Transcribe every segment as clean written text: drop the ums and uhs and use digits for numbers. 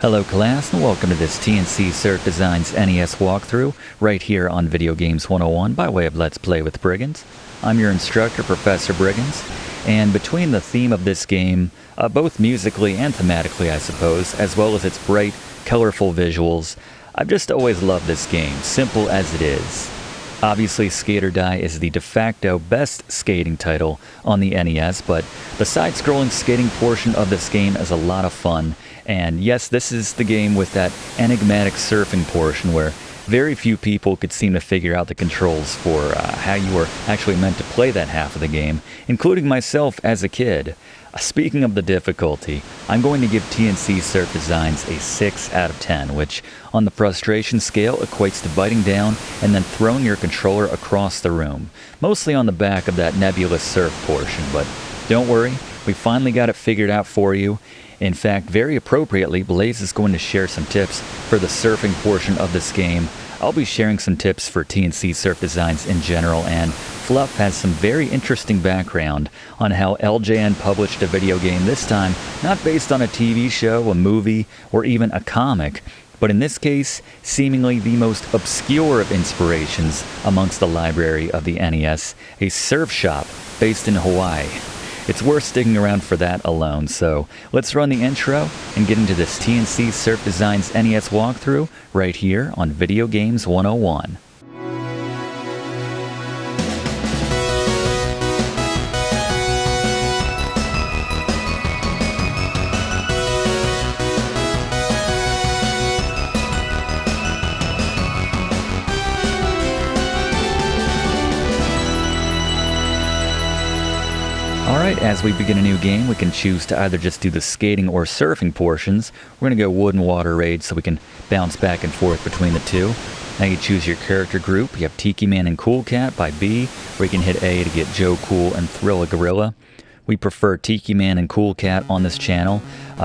Hello class, and welcome to this T&C Surf Designs NES walkthrough right here on Video Games 101 by way of Let's Play with Brigands. I'm your instructor, Professor Brigands, and between the theme of this game, both musically and thematically I suppose, as well as its bright, colorful visuals, I've just always loved this game, simple as it is. Obviously, Skate or Die is the de facto best skating title on the NES, but the side-scrolling skating portion of this game is a lot of fun. And yes, this is the game with that enigmatic surfing portion where very few people could seem to figure out the controls for how you were actually meant to play that half of the game, including myself as a kid. Speaking of the difficulty, I'm going to give T&C Surf Designs a 6 out of 10, which on the frustration scale equates to biting down and then throwing your controller across the room, mostly on the back of that nebulous surf portion, but don't worry, we finally got it figured out for you. In fact, very appropriately, Blaze is going to share some tips for the surfing portion of this game. I'll be sharing some tips for T&C Surf Designs in general, and Fluff has some very interesting background on how LJN published a video game, this time not based on a TV show, a movie, or even a comic, but in this case, seemingly the most obscure of inspirations amongst the library of the NES, a surf shop based in Hawaii. It's worth sticking around for that alone, so let's run the intro and get into this T&C Surf Designs NES walkthrough right here on Video Games 101. Alright, as we begin a new game, we can choose to either just do the skating or surfing portions. We're going to go wood and water raid so we can bounce back and forth between the two. Now you choose your character group. You have Tiki Man and Cool Cat by B, where you can hit A to get Joe Cool and Thrilla Gorilla. We prefer Tiki Man and Cool Cat on this channel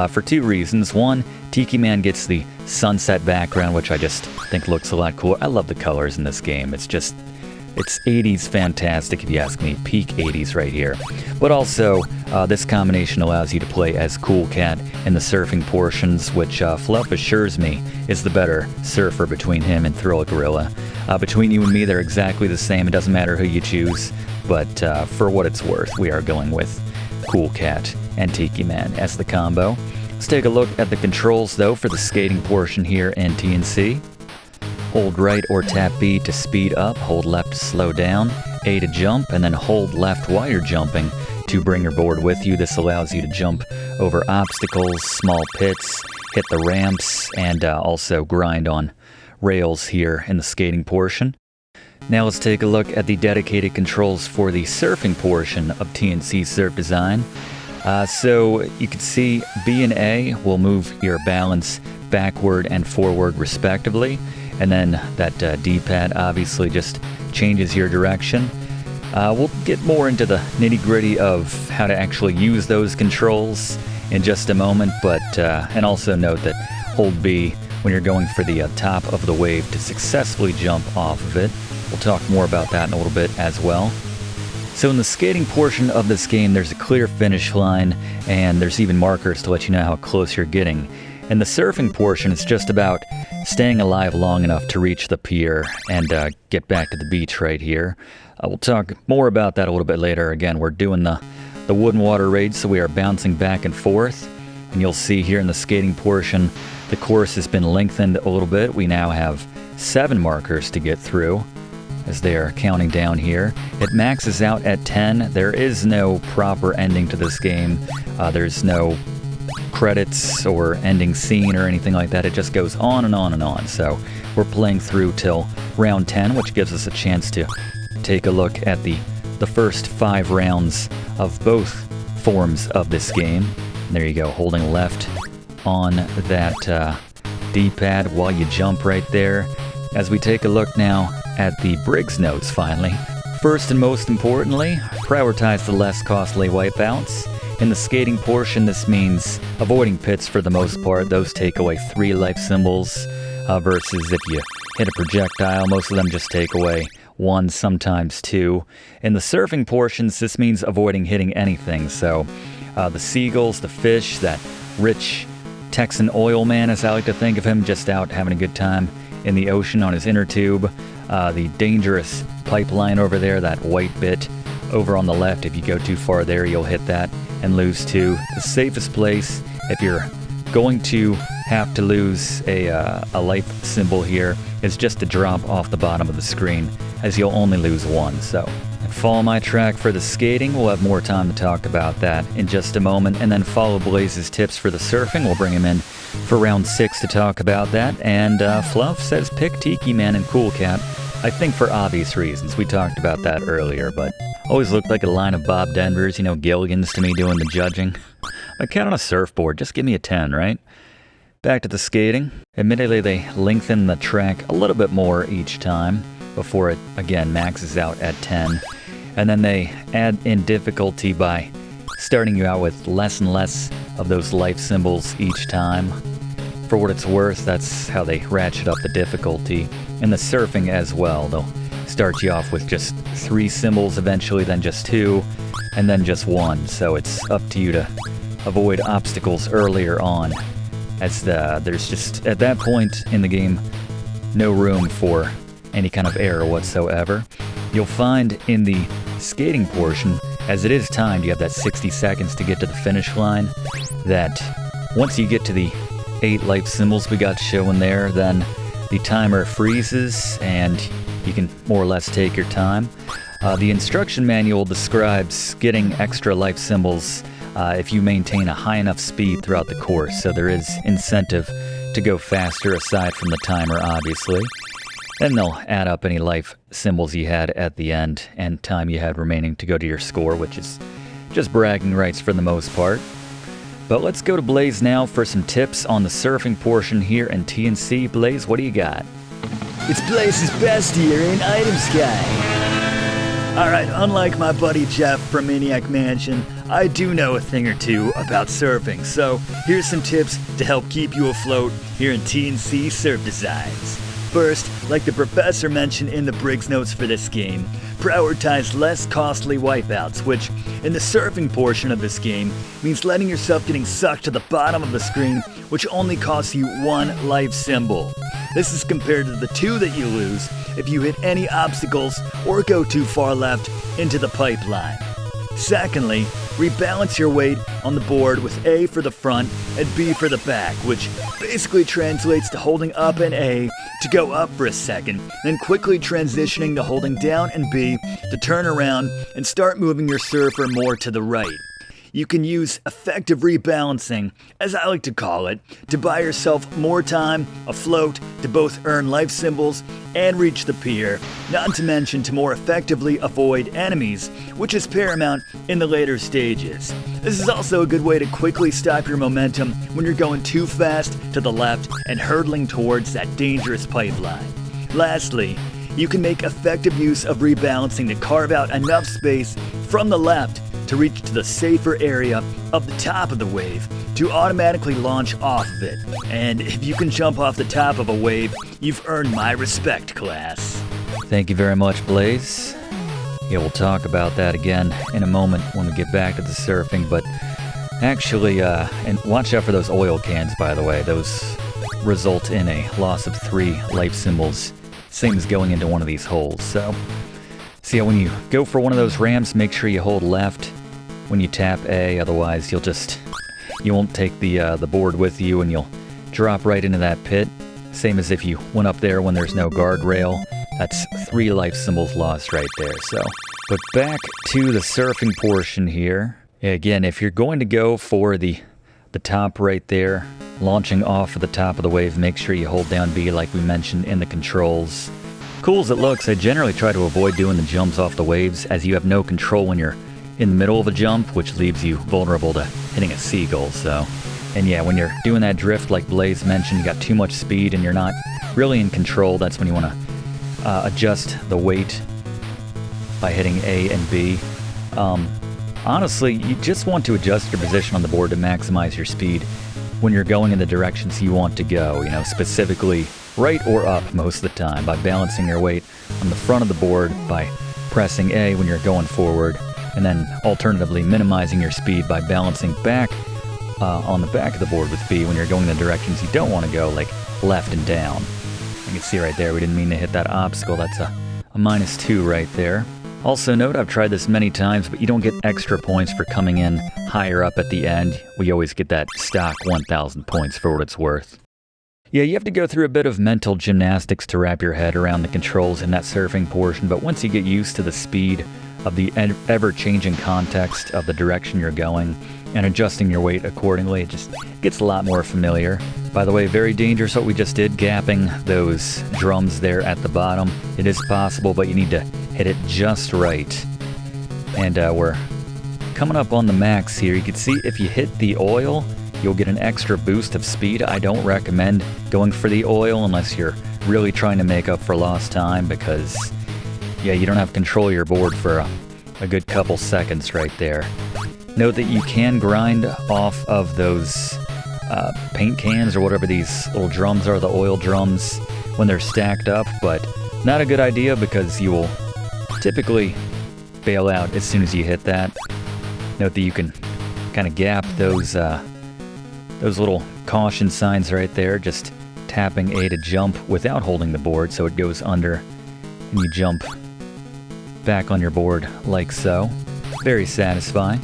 for two reasons. One, Tiki Man gets the sunset background, which I just think looks a lot cooler. I love the colors in this game. It's 80s fantastic, if you ask me. Peak 80s right here. But also, this combination allows you to play as Cool Cat in the surfing portions, which Fluff assures me is the better surfer between him and Thrilla Gorilla. Between you and me, they're exactly the same. It doesn't matter who you choose, but for what it's worth, we are going with Cool Cat and Tiki Man as the combo. Let's take a look at the controls, though, for the skating portion here in T&C. Hold right or tap B to speed up, hold left to slow down, A to jump, and then hold left while you're jumping to bring your board with you. This allows you to jump over obstacles, small pits, hit the ramps, and also grind on rails here in the skating portion. Now let's take a look at the dedicated controls for the surfing portion of T&C Surf Design. So you can see B and A will move your balance backward and forward respectively. And then that D-pad obviously just changes your direction. We'll get more into the nitty-gritty of how to actually use those controls in just a moment, but and also note that hold B when you're going for the top of the wave to successfully jump off of it. We'll talk more about that in a little bit as well. So in the skating portion of this game, there's a clear finish line, and there's even markers to let you know how close you're getting. In the surfing portion, it's just about staying alive long enough to reach the pier and get back to the beach right here. We'll talk more about that a little bit later. Again, we're doing the wood and water raid, so we are bouncing back and forth. And you'll see here in the skating portion, the course has been lengthened a little bit. We now have 7 markers to get through as they are counting down here. It maxes out at 10. There is no proper ending to this game. There's no credits or ending scene or anything like that. It just goes on and on and on. So we're playing through till round 10, which gives us a chance to take a look at the first 5 rounds of both forms of this game. And there you go, holding left on that D-pad while you jump right there. As we take a look now at the Briggs notes finally. First and most importantly, prioritize the less costly wipeouts. In the skating portion, this means avoiding pits for the most part. Those take away 3 life symbols, versus if you hit a projectile, most of them just take away 1, sometimes 2. In the surfing portions, this means avoiding hitting anything. So the seagulls, the fish, that rich Texan oil man, as I like to think of him, just out having a good time in the ocean on his inner tube. The dangerous pipeline over there, that white bit over on the left, if you go too far there, you'll hit that and lose too. The safest place, if you're going to have to lose a life symbol here, is just to drop off the bottom of the screen, as you'll only lose one. So follow my track for the skating. We'll have more time to talk about that in just a moment. And then follow Blaze's tips for the surfing. We'll bring him in for round 6 to talk about that. And Fluff says pick Tiki Man and Cool Cat. I think for obvious reasons. We talked about that earlier, but always looked like a line of Bob Denvers, Gilligans to me doing the judging. A cat on a surfboard, just give me a 10, right? Back to the skating. Admittedly, they lengthen the track a little bit more each time before it, again, maxes out at 10. And then they add in difficulty by starting you out with less and less of those life symbols each time. For what it's worth, that's how they ratchet up the difficulty. And the surfing as well. They'll start you off with just 3 symbols eventually, then just 2, and then just 1. So it's up to you to avoid obstacles earlier on, as there's just, at that point in the game, no room for any kind of error whatsoever. You'll find in the skating portion, as it is timed, you have that 60 seconds to get to the finish line, that once you get to the 8 life symbols we got showing there, then the timer freezes and you can more or less take your time. The instruction manual describes getting extra life symbols if you maintain a high enough speed throughout the course, so there is incentive to go faster aside from the timer, obviously. Then they'll add up any life symbols you had at the end and time you had remaining to go to your score, which is just bragging rights for the most part. But let's go to Blaze now for some tips on the surfing portion here in T&C. Blaze, what do you got? It's Blaze's best year in Items Guide. Alright, unlike my buddy Jeff from Maniac Mansion, I do know a thing or two about surfing, so here's some tips to help keep you afloat here in T&C Surf Designs. First, like the professor mentioned in the Briggs notes for this game, prioritize less costly wipeouts, which, in the surfing portion of this game, means letting yourself getting sucked to the bottom of the screen, which only costs you 1 life symbol. This is compared to the 2 that you lose if you hit any obstacles or go too far left into the pipeline. Secondly, rebalance your weight on the board with A for the front and B for the back, which basically translates to holding up an A to go up for a second, then quickly transitioning to holding down and B to turn around and start moving your surfer more to the right. You can use effective rebalancing, as I like to call it, to buy yourself more time afloat to both earn life symbols and reach the pier, not to mention to more effectively avoid enemies, which is paramount in the later stages. This is also a good way to quickly stop your momentum when you're going too fast to the left and hurtling towards that dangerous pipeline. Lastly, you can make effective use of rebalancing to carve out enough space from the left to reach to the safer area of the top of the wave to automatically launch off of it. And if you can jump off the top of a wave, you've earned my respect, class. Thank you very much, Blaze. Yeah, we'll talk about that again in a moment when we get back to the surfing, but actually, and watch out for those oil cans, by the way. Those result in a loss of 3 life symbols, same as going into one of these holes. So yeah, when you go for one of those ramps, make sure you hold left when you tap A, otherwise you won't take the board with you and you'll drop right into that pit. Same as if you went up there when there's no guardrail. That's 3 life symbols lost right there. So, but back to the surfing portion here. Again, if you're going to go for the top right there, launching off of the top of the wave, make sure you hold down B like we mentioned in the controls. Cool as it looks, I generally try to avoid doing the jumps off the waves, as you have no control when you're in the middle of a jump, which leaves you vulnerable to hitting a seagull. So, and yeah, when you're doing that drift like Blaze mentioned, you got too much speed and you're not really in control. That's when you want to adjust the weight by hitting A and B. Honestly, you just want to adjust your position on the board to maximize your speed when you're going in the directions you want to go, specifically right or up most of the time, by balancing your weight on the front of the board by pressing A when you're going forward, and then alternatively minimizing your speed by balancing back on the back of the board with B when you're going the directions you don't want to go, like left and down. You can see right there, we didn't mean to hit that obstacle. That's a -2 right there. Also note, I've tried this many times, but you don't get extra points for coming in higher up at the end. We always get that stock 1,000 points for what it's worth. Yeah, you have to go through a bit of mental gymnastics to wrap your head around the controls in that surfing portion, but once you get used to the speed of the ever-changing context of the direction you're going and adjusting your weight accordingly, it just gets a lot more familiar. By the way, very dangerous what we just did, gapping those drums there at the bottom. It is possible, but you need to hit it just right. And we're coming up on the max here. You can see if you hit the oil, you'll get an extra boost of speed. I don't recommend going for the oil unless you're really trying to make up for lost time, because yeah, you don't have control of your board for a good couple seconds right there. Note that you can grind off of those paint cans or whatever these little drums are, the oil drums, when they're stacked up, but not a good idea because you will typically bail out as soon as you hit that. Note that you can kind of gap those little caution signs right there, just tapping A to jump without holding the board so it goes under and you jump back on your board like so. Very satisfying.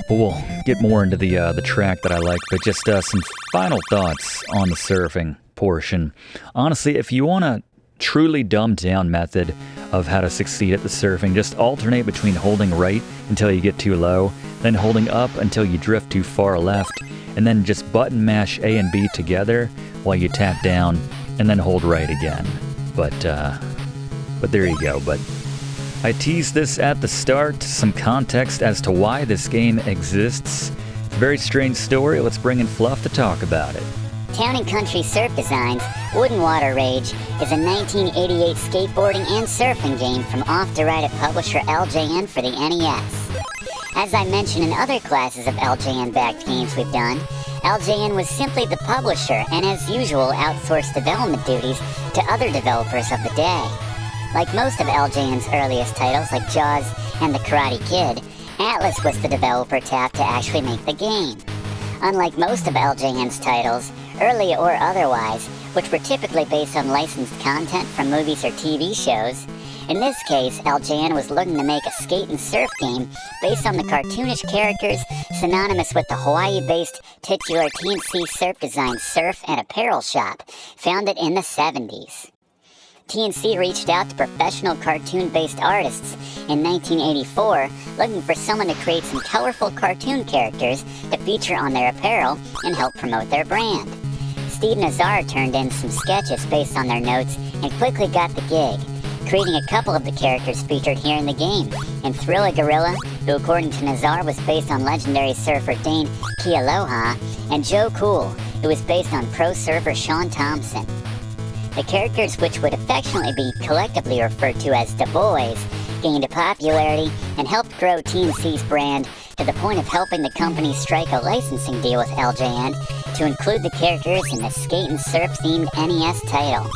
But we'll get more into the track that I like, but just some final thoughts on the surfing portion. Honestly, if you want a truly dumbed down method of how to succeed at the surfing, just alternate between holding right until you get too low, then holding up until you drift too far left, and then just button mash A and B together while you tap down, and then hold right again. But there you go. But I teased this at the start, some context as to why this game exists. It's a very strange story. Let's bring in Fluff to talk about it. Town & Country Surf Designs Wood and Water Rage is a 1988 skateboarding and surfing game from off-the-rated publisher LJN for the NES. As I mentioned in other classes of LJN-backed games we've done, LJN was simply the publisher and, as usual, outsourced development duties to other developers of the day. Like most of LJN's earliest titles, like Jaws and The Karate Kid, Atlas was the developer tapped to actually make the game. Unlike most of LJN's titles, early or otherwise, which were typically based on licensed content from movies or TV shows, in this case, LJN was looking to make a skate and surf game based on the cartoonish characters synonymous with the Hawaii-based titular T&C Surf Designs surf and apparel shop, founded in the 70s. T&C reached out to professional cartoon-based artists in 1984, looking for someone to create some colorful cartoon characters to feature on their apparel and help promote their brand. Steve Nazar turned in some sketches based on their notes and quickly got the gig, creating a couple of the characters featured here in the game, and Thrilla Gorilla, who according to Nazar was based on legendary surfer Dane Kealoha, and Joe Cool, who was based on pro surfer Sean Thompson. The characters, which would affectionately be collectively referred to as the Boys, gained popularity and helped grow T&C's brand to the point of helping the company strike a licensing deal with LJN to include the characters in the skate and surf themed NES title.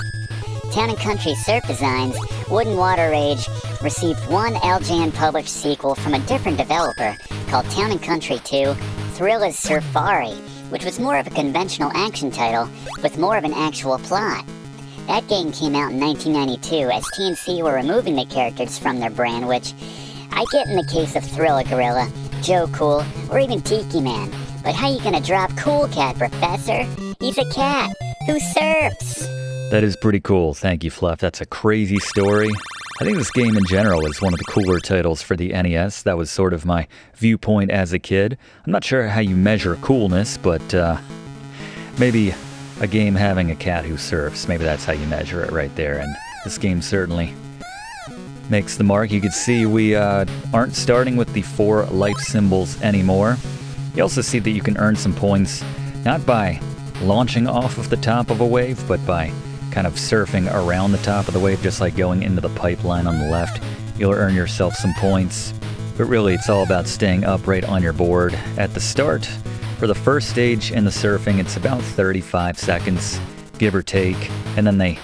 Town & Country Surf Designs Wood and Water Rage received one LJN published sequel from a different developer called Town & Country 2 Thrilla's Surfari, which was more of a conventional action title with more of an actual plot. That game came out in 1992 as T&C were removing the characters from their brand, which I get in the case of Thrilla Gorilla, Joe Cool, or even Tiki Man. But how you gonna drop Cool Cat, Professor? He's a cat who surfs! That is pretty cool. Thank you, Fluff. That's a crazy story. I think this game in general is one of the cooler titles for the NES. That was sort of my viewpoint as a kid. I'm not sure how you measure coolness, but maybe a game having a cat who surfs. Maybe that's how you measure it right there. And this game certainly makes the mark. You can see we aren't starting with the 4 life symbols anymore. You also see that you can earn some points, not by launching off of the top of a wave, but by kind of surfing around the top of the wave, just like going into the pipeline on the left. You'll earn yourself some points. But really, it's all about staying upright on your board. At the start, for the first stage in the surfing, it's about 35 seconds, give or take, and then they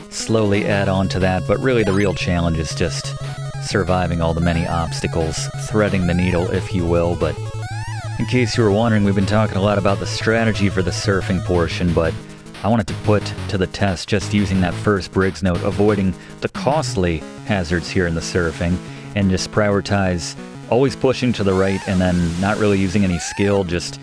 slowly add on to that. But really, the real challenge is just surviving all the many obstacles, threading the needle, if you will. But In case you were wondering, we've been talking a lot about the strategy for the surfing portion, but I wanted to put to the test just using that first Briggs note, avoiding the costly hazards here in the surfing, and just prioritize always pushing to the right and then not really using any skill, just,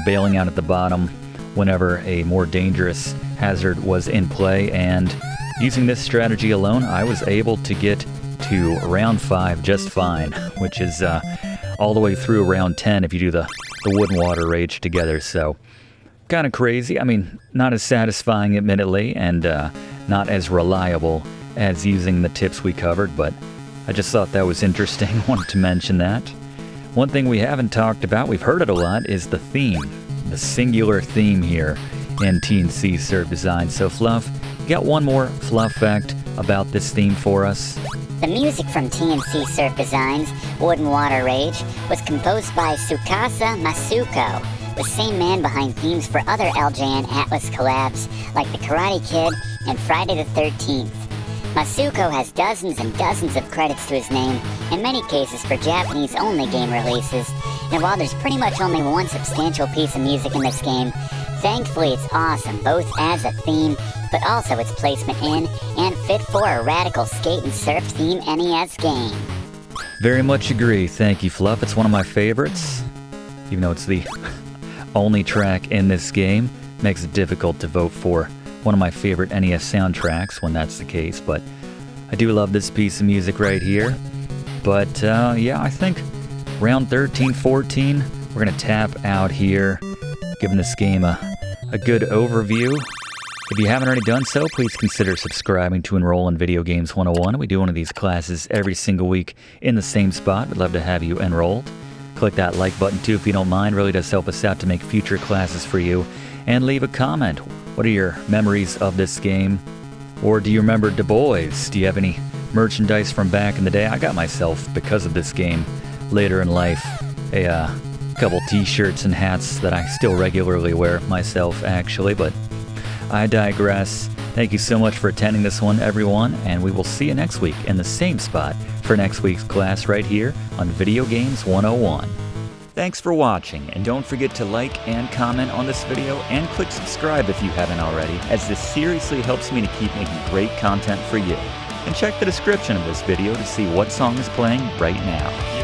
bailing out at the bottom whenever a more dangerous hazard was in play. And using this strategy alone, I was able to get to round 5 just fine, which is all the way through round 10 if you do the wood and water rage together. So kind of crazy. I mean, not as satisfying, admittedly, and not as reliable as using the tips we covered, but I just thought that was interesting. Wanted to mention that. One thing we haven't talked about, we've heard it a lot, is the theme, the singular theme here in T&C Surf Designs. So Fluff, you got one more Fluff fact about this theme for us? The music from T&C Surf Designs, Wood and Water Rage, was composed by Tsukasa Masuko, the same man behind themes for other LJN Atlas collabs like The Karate Kid and Friday the 13th. Masuko has dozens and dozens of credits to his name, in many cases for Japanese-only game releases, and while there's pretty much only one substantial piece of music in this game, thankfully it's awesome, both as a theme, but also its placement in and fit for a radical skate and surf theme NES game. Very much agree. Thank you, Fluff. It's one of my favorites, even though it's the only track in this game. Makes it difficult to vote for one of my favorite NES soundtracks when that's the case, but I do love this piece of music right here. But yeah, I think round 13, 14, we're going to tap out here, giving this game a good overview. If you haven't already done so, please consider subscribing to enroll in Video Games 101. We do one of these classes every single week in the same spot. We'd love to have you enrolled. Click that like button too if you don't mind. Really does help us out to make future classes for you. And leave a comment. What are your memories of this game? Or do you remember Du Bois? Do you have any merchandise from back in the day? I got myself, because of this game, later in life, a couple t-shirts and hats that I still regularly wear myself, actually, but I digress. Thank you so much for attending this one, everyone, and we will see you next week in the same spot for next week's class right here on Video Games 101. Thanks for watching, and don't forget to like and comment on this video and click subscribe if you haven't already, as this seriously helps me to keep making great content for you. And check the description of this video to see what song is playing right now.